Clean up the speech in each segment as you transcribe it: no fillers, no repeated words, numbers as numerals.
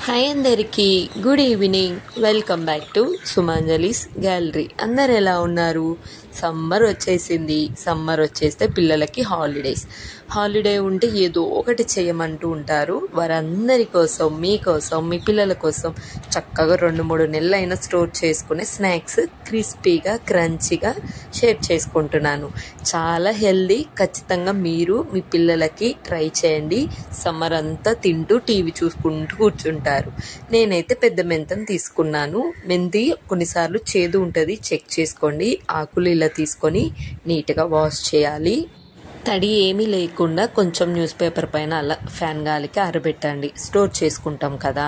Hi అందరికీ good evening. Welcome back to Sumanjali's gallery. అందరు ఎలా ఉన్నారు? సమ్మర్ వచ్చేసింది. సమ్మర్ వచ్చేస్తే పిల్లలకి హాలిడే ఉంటే ఏదో ఒకటి చేయమంటూ ఉంటారు. వారందరి కోసం, మీకోసం, మీ పిల్లల కోసం చక్కగా 2-3 నెలలైనా స్టోర్ చేసుకునే స్నాక్స్ క్రిస్పీగా, క్రంచీగా షేర్ చేసుకుంటున్నాను. చాలా హెల్దీ. ఖచ్చితంగా మీరు మీ పిల్లలకి ట్రై చేయండి. సమ్మర్ అంతా తింటూ టీవీ చూసుకుంటూ కూర్చుంటారు. నేనైతే పెద్ద మెంతం తీసుకున్నాను. మెంతి కొన్నిసార్లు చేదు ఉంటుంది, చెక్ చేసుకోండి. ఆకులు ఇలా తీసుకొని నీట్గా వాష్ చేయాలి. తడి ఏమీ లేకుండా కొంచెం న్యూస్ పేపర్ పైన అలా ఫ్యాన్ గాలికి ఆరబెట్టండి. స్టోర్ చేసుకుంటాం కదా.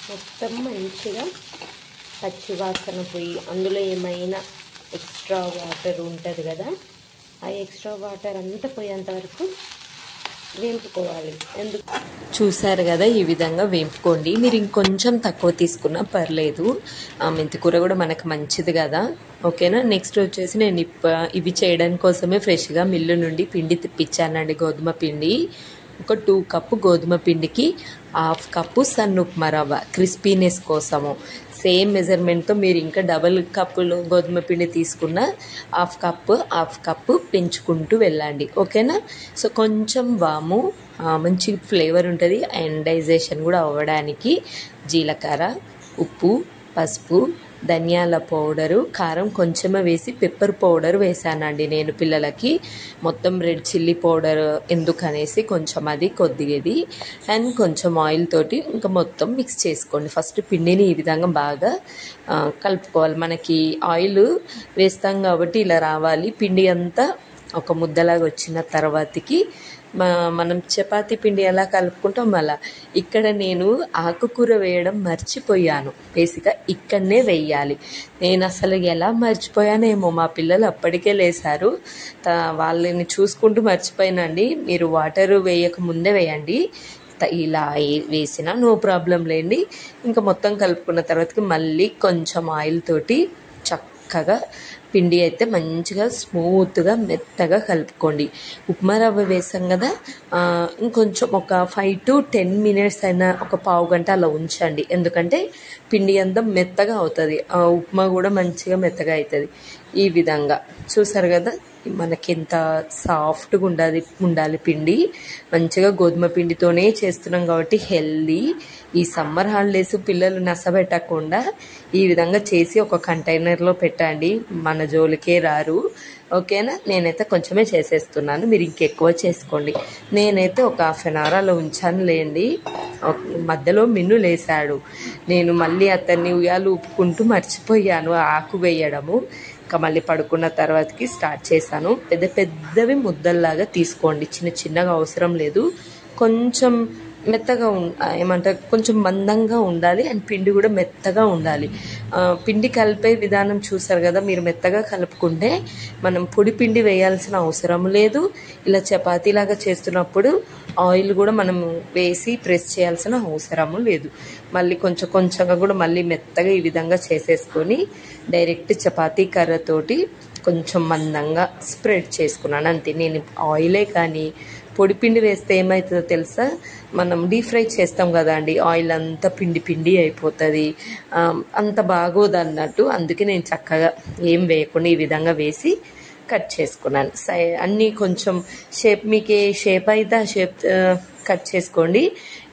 మొత్తం మంచిగా పచ్చి వాసన పోయి అందులో ఏమైనా ఎక్స్ట్రా వాటర్ ఉంటుంది కదా, ఆ ఎక్స్ట్రా వాటర్ అంతా పోయేంత వరకు వేంపుకోవాలి. చూసారు కదా, ఈ విధంగా వేంపుకోండి. మీరు ఇంకొంచెం తక్కువ తీసుకున్నా పర్లేదు. మెంతికూర కూడా మనకు మంచిది కదా. ఓకేనా. నెక్స్ట్ వచ్చేసి నేను ఇవి చేయడానికి కోసమే ఫ్రెష్గా మిల్లు నుండి పిండి తెప్పించానండి. గోధుమ పిండి. ఒక 2 కప్పు గోధుమ పిండికి 1/2 కప్పు సన్న ఉప్మా రవ్వ, క్రిస్పీనెస్ కోసము. సేమ్ మెజర్మెంట్తో మీరు ఇంకా డబల్ కప్పులు గోధుమ పిండి తీసుకున్న 1/2 కప్పు పెంచుకుంటూ వెళ్ళండి. ఓకేనా. సో కొంచెం వాము, మంచి ఫ్లేవర్ ఉంటుంది. అండ్ డైజెషన్ కూడా అవ్వడానికి జీలకర్ర, ఉప్పు, పసుపు, ధనియాల పౌడరు, కారం కొంచెమే వేసి పెప్పర్ పౌడర్ వేసానండి నేను పిల్లలకి. మొత్తం రెడ్ చిల్లీ పౌడర్ ఎందుకనేసి కొంచెం అది కొద్దిగది. అండ్ కొంచెం ఆయిల్ తోటి ఇంకా మొత్తం మిక్స్ చేసుకోండి. ఫస్ట్ పిండిని ఈ విధంగా బాగా కలుపుకోవాలి. మనకి ఆయిల్ వేస్తాం కాబట్టి ఇలా రావాలి. పిండి అంతా ఒక ముద్దలాగా వచ్చిన తర్వాతకి మనం చపాతీ పిండి ఎలా కలుపుకుంటాం అలా. ఇక్కడ నేను ఆకుకూర వేయడం మర్చిపోయాను. బేసిక్గా ఇక్కడనే వేయాలి. నేను అసలు ఎలా మర్చిపోయానేమో. మా పిల్లలు అప్పటికే లేసారు. వాళ్ళని చూసుకుంటూ మర్చిపోయానండి. మీరు వాటర్ వేయక ముందే వేయండి. ఇలా వేసినా నో ప్రాబ్లం లేండి. ఇంకా మొత్తం కలుపుకున్న తర్వాతకి మళ్ళీ కొంచెం ఆయిల్ తోటి చక్కగా పిండి అయితే మంచిగా స్మూత్గా మెత్తగా కలుపుకోండి. ఉప్మా రవ్వ వేసాం కదా, ఇంకొంచెం ఒక 5 to 10 minutes అయినా, ఒక పావు గంట అలా ఉంచండి. ఎందుకంటే పిండి అంతా మెత్తగా అవుతుంది. ఉప్మా కూడా మంచిగా మెత్తగా అవుతుంది. ఈ విధంగా చూసారు కదా, మనకి ఎంత సాఫ్ట్గా ఉండాలి పిండి. మంచిగా గోధుమ పిండితోనే చేస్తున్నాం కాబట్టి హెల్దీ. ఈ సమ్మర్ హాలిడేస్ పిల్లలు నసబెట్టకుండా ఈ విధంగా చేసి ఒక కంటైనర్లో పెట్టండి. మన జోలికే రారు. ఓకేనా. నేనైతే కొంచెమే చేసేస్తున్నాను, మీరు ఇంకెక్కువ చేసుకోండి. నేనైతే ఒక 1/2 hour అలా ఉంచాను లేండి. మధ్యలో మిన్ను లేసాడు. నేను మళ్ళీ అతన్ని ఉయ్యాలు ఊపుకుంటూ మర్చిపోయాను ఆకు వేయడము. ఇంకా మళ్ళీ పడుకున్న తర్వాతకి స్టార్ట్ చేశాను. పెద్దవి ముద్దల్లాగా తీసుకోండి. చిన్నగా అవసరం లేదు. కొంచెం మెత్తగా ఏమంటారు, కొంచెం మందంగా ఉండాలి. అండ్ పిండి కూడా మెత్తగా ఉండాలి. పిండి కలిపే విధానం చూసారు కదా, మీరు మెత్తగా కలుపుకుంటే మనం పొడి పిండి వేయాల్సిన అవసరం లేదు. ఇలా చపాతీలాగా చేస్తున్నప్పుడు ఆయిల్ కూడా మనం వేసి ప్రెస్ చేయాల్సిన అవసరము లేదు. మళ్ళీ కొంచెంగా కూడా మళ్ళీ మెత్తగా ఈ విధంగా చేసేసుకొని డైరెక్ట్ చపాతీ కర్రతోటి కొంచెం మందంగా స్ప్రెడ్ చేసుకున్నాను అంతే. నేను ఆయిలే కానీ పొడిపిండి వేస్తే ఏమవుతుందో తెలుసా, మనం డీప్ ఫ్రై చేస్తాం కదా అండి, ఆయిల్ అంతా పిండి అయిపోతుంది. అంత బాగోదు అన్నట్టు. అందుకే నేను చక్కగా ఏం వేయకుండా ఈ విధంగా వేసి కట్ చేసుకున్నాను. అన్నీ కొంచెం షేప్, మీకు ఏ షేప్ అయితే ఆ షేప్ కట్ చేసుకోండి.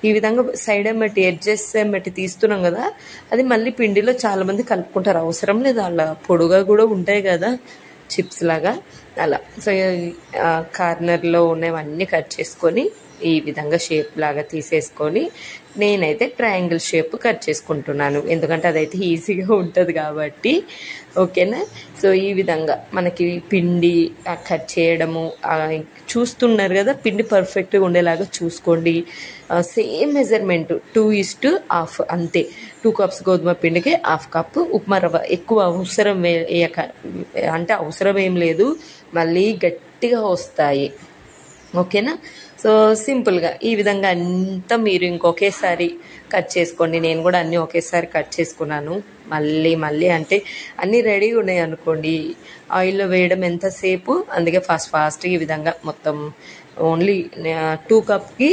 ఈ విధంగా సైడ్ ఎమ్మటి, ఎడ్జెస్ ఎమ్మటి తీస్తున్నాం కదా, అది మళ్ళీ పిండిలో చాలామంది కలుపుకుంటారు. అవసరం లేదు, అలా పొడుగా కూడా ఉంటాయి కదా చిప్స్ లాగా అలా. సో కార్నర్లో ఉన్నవన్నీ కట్ చేసుకొని ఈ విధంగా షేప్ లాగా తీసేసుకొని నేనైతే ట్రయాంగిల్ షేప్ కట్ చేసుకుంటున్నాను. ఎందుకంటే అదైతే ఈజీగా ఉంటుంది కాబట్టి. ఓకేనా. సో ఈ విధంగా మనకి పిండి కట్ చేయడము చూస్తున్నారు కదా, పిండి పర్ఫెక్ట్గా ఉండేలాగా చూసుకోండి. సేమ్ మెజర్మెంట్ 2:1/2 అంతే. 2 cups గోధుమ పిండికి 1/2 cup ఉప్మా రవ్వ. ఎక్కువ అవసరం అంటే అవసరం ఏం లేదు, మళ్ళీ గట్టిగా వస్తాయి. ఓకేనా. సో సింపుల్గా ఈ విధంగా అంతా మీరు ఇంకొకేసారి కట్ చేసుకోండి. నేను కూడా అన్నీ ఒకేసారి కట్ చేసుకున్నాను. మళ్ళీ అంటే అన్నీ రెడీగా ఉన్నాయి అనుకోండి, ఆయిల్లో వేయడం ఎంతసేపు. అందుకే ఫాస్ట్గా ఈ విధంగా మొత్తం ఓన్లీ 2 cupకి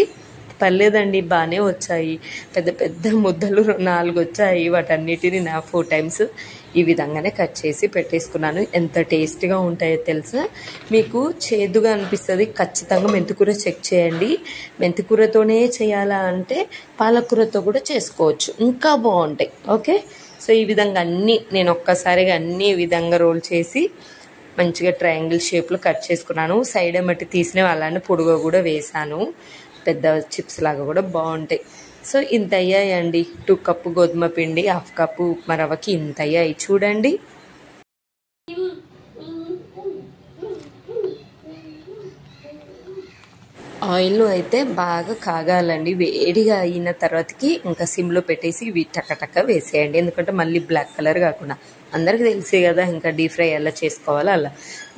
పర్లేదండి, బాగానే వచ్చాయి. పెద్ద పెద్ద ముద్దలు 4 వచ్చాయి. వాటన్నిటిని 4 టైమ్స్ ఈ విధంగానే కట్ చేసి పెట్టేసుకున్నాను. ఎంత టేస్టీగా ఉంటాయో తెలుసా. మీకు చేదుగా అనిపిస్తుంది, ఖచ్చితంగా మెంతికూర చెక్ చేయండి. మెంతికూరతోనే చేయాలా అంటే పాలకూరతో కూడా చేసుకోవచ్చు, ఇంకా బాగుంటాయి. ఓకే, సో ఈ విధంగా అన్నీ నేను ఒక్కసారిగా అన్ని ఈ విధంగా రోల్ చేసి మంచిగా ట్రయాంగిల్ షేప్లో కట్ చేసుకున్నాను. సైడ్ మట్టి తీసినవి అలానే పొడుగా కూడా వేసాను. పెద్ద చిప్స్ లాగా కూడా బాగుంటాయి. సో ఇంత అయ్యాయండి. 2 కప్పు గోధుమ పిండి, 1/2 కప్పు ఉప్మా రవ్వకి ఇంత అయ్యాయి చూడండి. ఆయిల్ అయితే బాగా కాగాలండి. వేడిగా అయిన తర్వాతకి ఇంకా సిమ్లో పెట్టేసి ఇవి టకటక వేసేయండి. ఎందుకంటే మళ్ళీ బ్లాక్ కలర్ కాకుండా, అందరికీ తెలిసే కదా ఇంకా డీప్ ఫ్రై ఎలా చేసుకోవాలో అలా.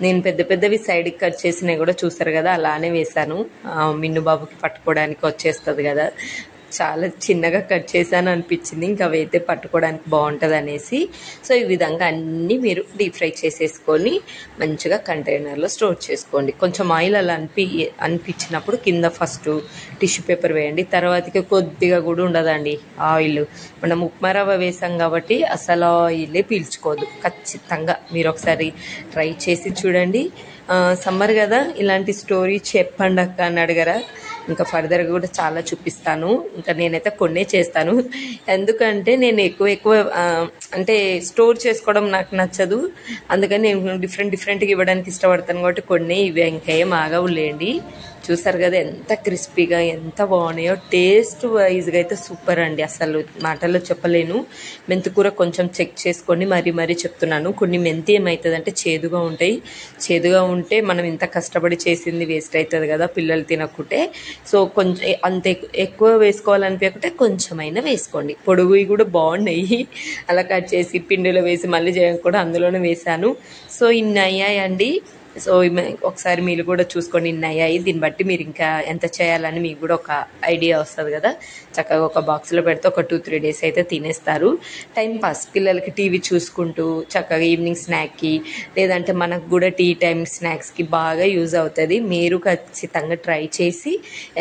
నేను పెద్ద పెద్దవి సైడ్కి కట్ చేసినవి కూడా చూస్తారు కదా, అలానే వేసాను. మిన్ను బాబుకి పట్టుకోవడానికి వచ్చేస్తుంది కదా, చాలా చిన్నగా కట్ చేశాను అనిపించింది. ఇంకా అవైతే పట్టుకోవడానికి బాగుంటుంది అనేసి. సో ఈ విధంగా అన్నీ మీరు డీప్ ఫ్రై చేసేసుకొని మంచిగా కంటైనర్లో స్టోర్ చేసుకోండి. కొంచెం ఆయిల్ అలా అనిపించినప్పుడు కింద ఫస్ట్ టిష్యూ పేపర్ వేయండి. తర్వాతకి కొద్దిగా కూడా ఉండదండి ఆయిల్. మనం ఉప్మా రవ్వ వేసాం కాబట్టి అసలు ఆయిలే పీల్చుకోదు. ఖచ్చితంగా మీరు ఒకసారి ట్రై చేసి చూడండి. సమ్మర్ కదా, ఇలాంటి స్టోరీ చెప్పండి అక్క అని అడగరా, ఇంకా ఫర్దర్గా కూడా చాలా చూపిస్తాను. ఇంకా నేనైతే కొన్నే చేస్తాను, ఎందుకంటే నేను ఎక్కువ అంటే స్టోర్ చేసుకోవడం నాకు నచ్చదు. అందుకని నేను డిఫరెంట్గా ఇవ్వడానికి ఇష్టపడతాను కాబట్టి కొన్ని ఇవి ఇంకేం ఆగవులేండి. చూసారు కదా ఎంత క్రిస్పీగా ఎంత బాగున్నాయో. టేస్ట్ వైజ్గా అయితే సూపర్ అండి, అసలు మాటల్లో చెప్పలేను. మెంతికూర కొంచెం చెక్ చేసుకొని మరీ చెప్తున్నాను. కొన్ని మెంతి ఏమవుతుందంటే చేదుగా ఉంటాయి. చేదుగా ఉంటే మనం ఇంత కష్టపడి చేసింది వేస్ట్ అవుతుంది కదా పిల్లలు తినకుంటే. సో కొంచెం అంత ఎక్కువ వేసుకోవాలనిపించకుంటే కొంచెమైనా వేసుకోండి. పొడుగువి కూడా బాగున్నాయి, అలా కట్ చేసి పిండిలో వేసి మళ్ళీ చేయడం కూడా అందులోనే వేసాను. సో ఇన్ని అయ్యాయండి. సో ఒకసారి మీరు కూడా చూసుకోండి, ఇన్ని అయ్యాయి. దీన్ని బట్టి మీరు ఇంకా ఎంత చేయాలని మీకు కూడా ఒక ఐడియా వస్తుంది కదా. చక్కగా ఒక బాక్స్లో పెడితే ఒక 2-3 డేస్ అయితే తినేస్తారు. టైం పాస్, పిల్లలకి టీవీ చూసుకుంటూ చక్కగా ఈవినింగ్ స్నాక్కి, లేదంటే మనకు కూడా టీ టైం స్నాక్స్కి బాగా యూజ్ అవుతుంది. మీరు ఖచ్చితంగా ట్రై చేసి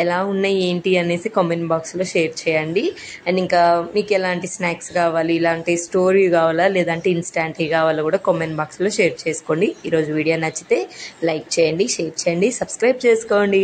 ఎలా ఉన్నాయి ఏంటి అనేసి కామెంట్ బాక్స్లో షేర్ చేయండి. అండ్ ఇంకా మీకు ఎలాంటి స్నాక్స్ కావాలి, ఇలాంటి స్టోరీ కావాలా లేదంటే ఇన్స్టాంట్ కావాలో కూడా కామెంట్ బాక్స్లో షేర్ చేసుకోండి. ఈరోజు వీడియో నచ్చితే లైక్ చేయండి, షేర్ చేయండి, సబ్స్క్రైబ్ చేసుకోండి.